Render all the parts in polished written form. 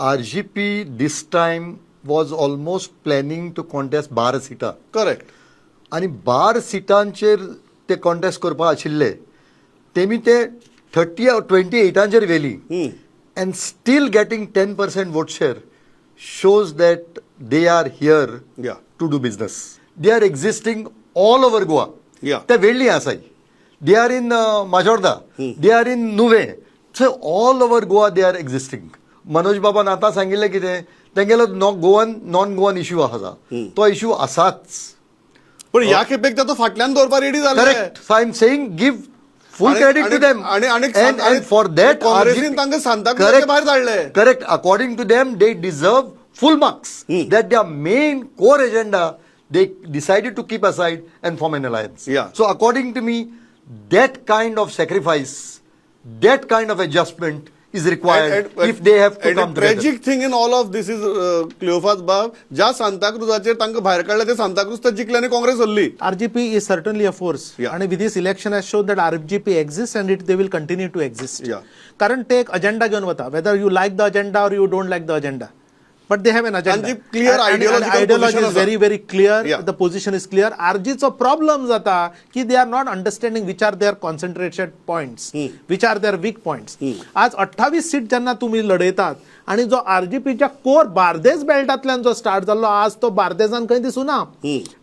RGP this time was almost planning to contest 12 सिटां. Correct. आणि 12 सिटांचेर ते contest करपा आशिल्ले तेमी ते 28 वेली and still getting 10% vote share shows that they are here Yeah. to do business. They are existing all over Goa. Yeah. ते वेळी आसाय. They are in Majorda. They are in Nuve. So all over Goa they are existing. Manoj बाबान आतां सांगिल्लें कितें तेंगेलो non Goan issue आसा तो issue आसाच. पण ह्या खेपेक तो फाटल्यान दवरपा रेडी जाले. Correct. So I'm saying give full credit to them. And for that, काँग्रेसीन तांकां सांताक्रूजाचे भायर धाडले. Correct. According to them, they deserve full marks. That their main core agenda, they decided to keep aside and form an alliance. Yeah. So according to me, that kind of sacrifice, that kind of adjustment is required if they have to come together. Tragic thing in all of this is Cleofas Bab ज्या सांताक्रूजाचेर तांकां भायर काडले ते सांताक्रूज तर जिखले आनी काँग्रेस हरली. RGP is certainly a force. Yeah. And with this election has shown that RGP exists and they will continue to exist. Yeah. कारण ते एक अजेंडा घेऊन वता, whether you like the agenda or you don't like the agenda. But they have an agenda. And the clear ideological ideology position is very, very clear. Yeah. The position is clear. RG's problem जाता की they are not understanding which are their concentration points, which are their weak points. आज 28 seat जेन्ना तुम्ही लढयतात आणि जो RGPच्या core Bardez बेल्टांतल्यान जो start जाल्लो आज तो बार्देजान खंय दिसूना.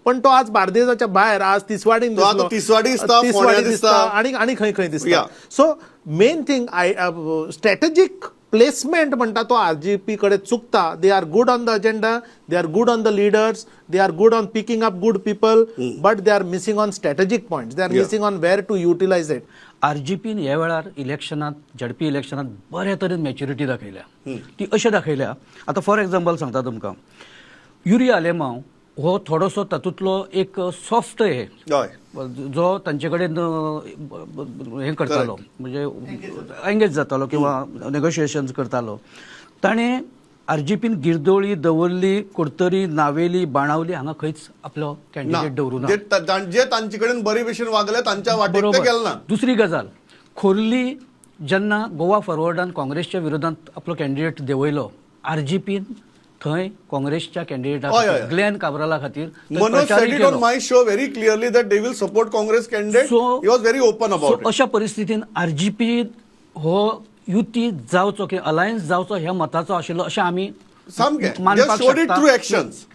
पण तो आज बार्देजाच्या भायर आज तिसवाडीन दिसलो. तिसवाडी दिसता, फोंड्या दिसता. आणि खंय दिसता. So main thing strategic placement म्हणटा तो RGP कडे चुकता. They are good on the agenda, they are good on the leaders, they are good on picking up good people, but they are missing on strategic points. They are missing on where to utilise it. RGPन ह्या वेळार इलेक्शनात झडपी इलेक्शनात बऱ्या तरेन maturity दाखयल्या. ती अशें दाखयल्या आता फॉर एक्झाम्पल सांगता तुमकां युरिया आलेमांव हो थोडोसो तातूंतलो एक सॉफ्ट हे जो तांचे कडेन हे करतालो म्हणजे एंगेज जातालो किंवा नेगोशिएशन्स करतालो. ताणें RGPन गिरदोळी, दवर्ली, कुडतरी, नावेली, बाणावली हांगा खंयच आपलो कॅन्डिडेट दवरूना. जे तांचे कडेन बरे भशेन वागले तांच्या वाटेक ते गेले ना. दुसरी गजाल खोर्ली जेन्ना गोवा फॉरवर्डान काँग्रेसच्या विरोधात आपलो कॅन्डिडेट देंवयलो RGPन थंय काँग्रेसच्या कॅन्डिडेटाक ग्लेन काब्राला खातीर Manoj said it on my show very clearly that they will support Congress candidate. He was very open about it. अशा परिस्थितीन RGP हो युती जावचो की अलायन्स जावचो ह्या मताचो आशिल्लो अशें आमी सामकें मानपाक just showed it शकता. through actions.